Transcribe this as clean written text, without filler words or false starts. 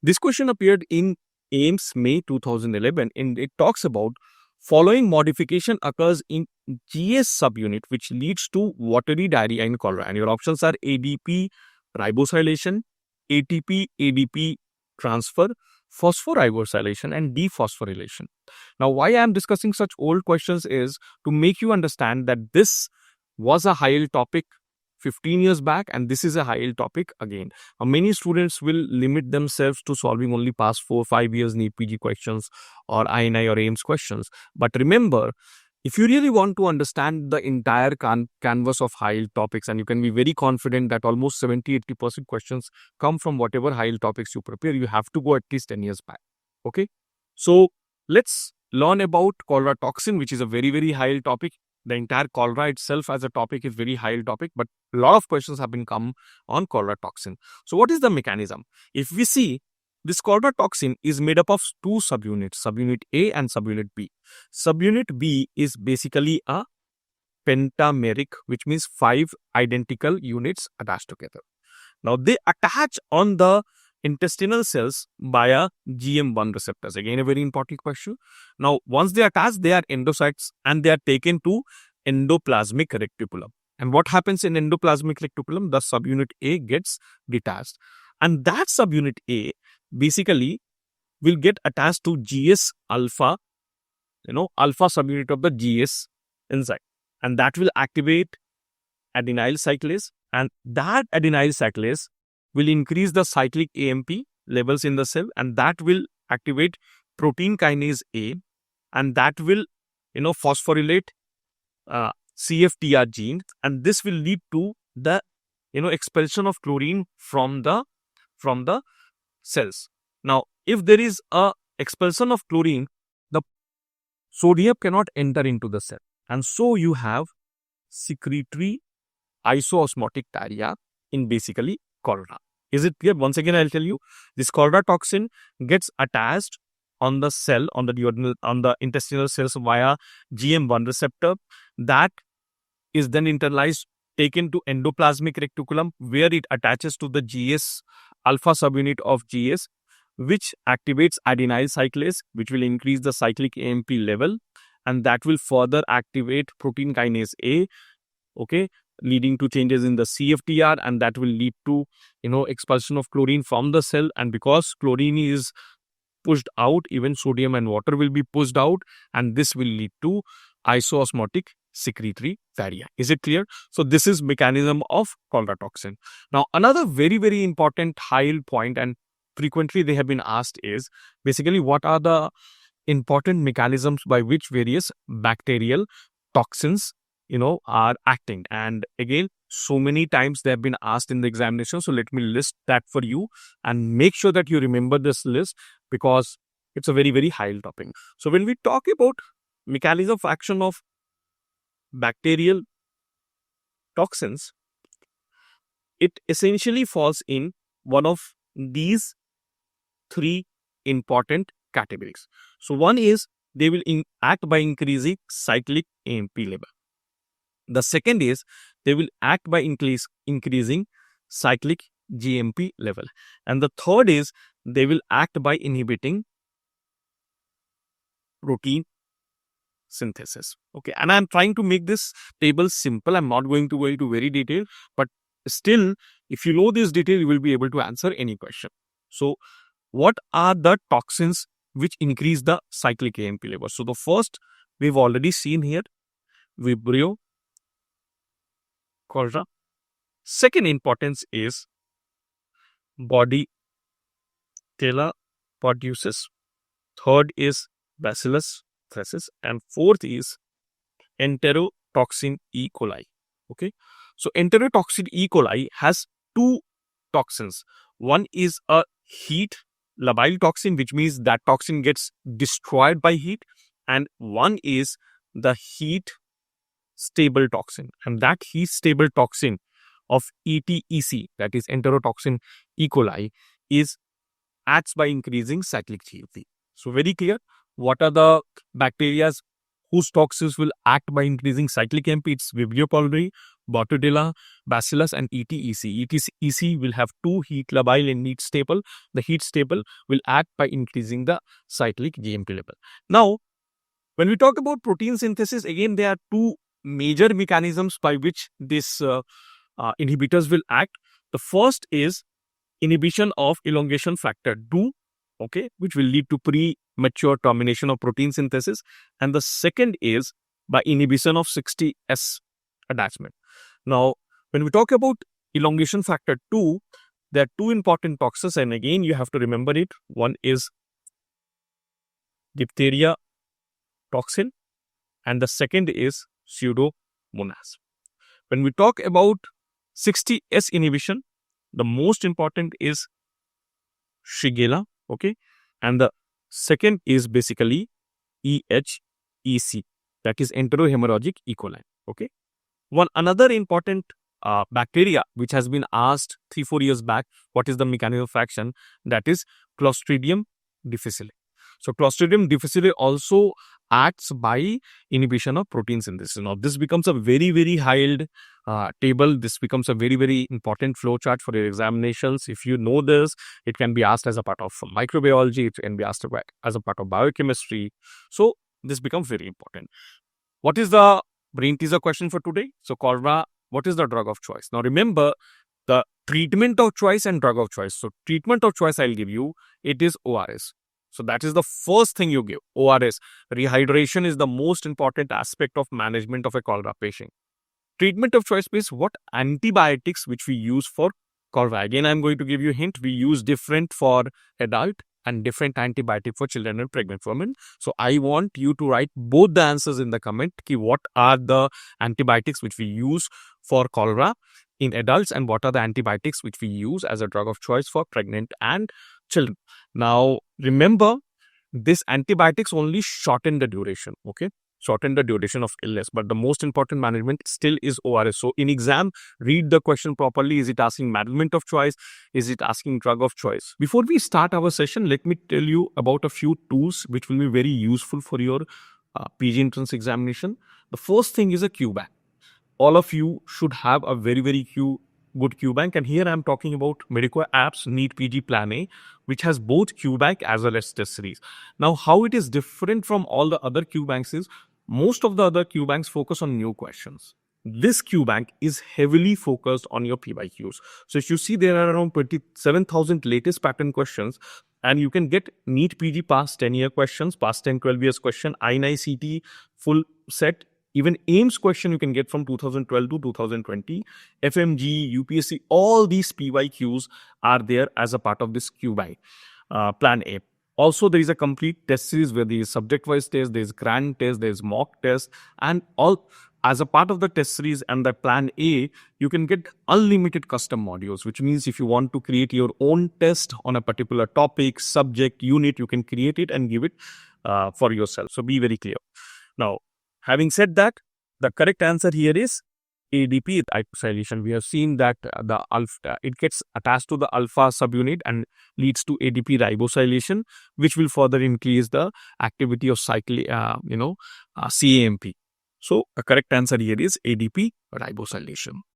This question appeared in AIIMS May 2011 and it talks about following modification occurs in GS subunit which leads to watery diarrhea in cholera. And your options are ADP ribosylation, ATP ADP transfer, phosphoribosylation and dephosphorylation. Now, why I am discussing such old questions is to make you understand that this was a high-yield topic 15 years back and this is a high-yield topic again. Many students will limit themselves to solving only past 4-5 years NEET PG questions or INI or AIIMS questions. But remember, if you really want to understand the entire canvas of high-yield topics, and you can be very confident that almost 70-80% questions come from whatever high-yield topics you prepare, you have to go at least 10 years back. Okay, so let's learn about cholera toxin, which is a very high-yield topic. The entire cholera itself as a topic is very high-yield topic, but a lot of questions have been come on cholera toxin. So what is the mechanism? If we see, this cholera toxin is made up of two subunits, subunit A and subunit B. Subunit B is basically a pentameric, which means 5 identical units attached together. Now they attach on the intestinal cells via GM1 receptors. Again, a very important question. Now, once they attach, they are endocytes and they are taken to endoplasmic reticulum. And what happens in endoplasmic reticulum? The subunit A gets detached. And that subunit A basically will get attached to GS alpha, alpha subunit of the GS enzyme. And that will activate adenyl cyclase. And that adenyl cyclase will increase the cyclic AMP levels in the cell, and that will activate protein kinase A, and that will, phosphorylate CFTR gene, and this will lead to the, expulsion of chlorine from the cells. Now, if there is a expulsion of chlorine, the sodium cannot enter into the cell, and so you have secretory isoosmotic diarrhea in basically cholera. Is it clear? Once again, I'll tell you, this cholera toxin gets attached on the cell, on the intestinal cells via GM1 receptor. That is then internalized, taken to endoplasmic reticulum, where it attaches to the GS alpha subunit of GS, which activates adenyl cyclase, which will increase the cyclic AMP level, and that will further activate protein kinase A. Okay, leading to changes in the CFTR, and that will lead to expulsion of chlorine from the cell. And because chlorine is pushed out, even sodium and water will be pushed out, and this will lead to isoosmotic secretory diarrhea. Is it clear? So this is mechanism of cholera toxin. Now another very important high-yield point, and frequently they have been asked, is basically what are the important mechanisms by which various bacterial toxins are acting. And again, so many times they have been asked in the examination. So let me list that for you and make sure that you remember this list, because it's a very high topic. So when we talk about mechanism of action of bacterial toxins, it essentially falls in one of these 3 important categories. So one is they will act by increasing cyclic AMP level. The second is they will act by increasing cyclic GMP level. And the third is they will act by inhibiting protein synthesis. Okay, and I'm trying to make this table simple. I'm not going to go into very detail, but still, if you know this detail, you will be able to answer any question. So what are the toxins which increase the cyclic AMP level? So the first we've already seen here, Vibrio, cholera. Second importance is body produces. Third is Bacillus thuringiensis, and fourth is enterotoxin E. coli. Okay, so enterotoxin E. coli has 2 toxins. One is a heat labile toxin, which means that toxin gets destroyed by heat, and one is the heat stable toxin, and that heat stable toxin of ETEC, that is enterotoxin E. coli, acts by increasing cyclic GMP. So very clear, what are the bacteria whose toxins will act by increasing cyclic AMP? It's Vibrio pylori, Botulilla, Bacillus, and ETEC. ETEC will have two heat labile and heat staple. The heat staple will act by increasing the cyclic GMP level. Now, when we talk about protein synthesis, again, there are two major mechanisms by which these inhibitors will act. The first is inhibition of elongation factor 2, okay, which will lead to premature termination of protein synthesis. And the second is by inhibition of 60S attachment. Now, when we talk about elongation factor 2, there are two important toxins, and again, you have to remember it. One is diphtheria toxin, and the second is Pseudomonas. When we talk about 60S inhibition, the most important is Shigella, okay, and the second is basically EHEC, that is enterohemorrhagic E. coli, okay. One another important bacteria which has been asked 3-4 years back, what is the mechanism of action, that is Clostridium difficile. So Clostridium difficile also acts by inhibition of protein synthesis. Now this becomes a very, very high table. This becomes a very, very important flow chart for your examinations. If you know this, it can be asked as a part of microbiology. It can be asked as a part of biochemistry. So this becomes very important. What is the brain teaser question for today? So cholera, what is the drug of choice? Now remember the treatment of choice and drug of choice. So treatment of choice I'll give you, it is ORS. So that is the first thing you give, ORS. Rehydration is the most important aspect of management of a cholera patient. Treatment of choice is what antibiotics which we use for cholera. Again, I'm going to give you a hint. We use different for adult and different antibiotic for children and pregnant women. So I want you to write both the answers in the comment. What are the antibiotics which we use for cholera in adults, and what are the antibiotics which we use as a drug of choice for pregnant and children. Now, remember, this antibiotics only shorten the duration, okay? Shorten the duration of illness, but the most important management still is ORS. So in exam, read the question properly. Is it asking management of choice? Is it asking drug of choice? Before we start our session, let me tell you about a few tools which will be very useful for your PG entrance examination. The first thing is a Q bank. All of you should have a very, very good Q bank, and here I am talking about Medico Apps NEET PG Plan A, which has both Q bank as well as test series. Now, how it is different from all the other Q banks is, most of the other Q banks focus on new questions. This Q bank is heavily focused on your PYQs. So if you see, there are around 27,000 latest pattern questions, and you can get NEET PG past 10-year questions, past 10-12 years question, I9CT full set. Even AIIMS question you can get from 2012 to 2020, FMGE, UPSC, all these PYQs are there as a part of this Q bank Plan A. Also, there is a complete test series where there is subject-wise test, there is grand test, there is mock test, and all as a part of the test series and the Plan A, you can get unlimited custom modules, which means if you want to create your own test on a particular topic, subject, unit, you can create it and give it for yourself. So be very clear. Now, having said that, the correct answer here is ADP ribosylation. We have seen that the alpha, it gets attached to the alpha subunit and leads to ADP ribosylation, which will further increase the activity of cAMP. So the correct answer here is ADP ribosylation.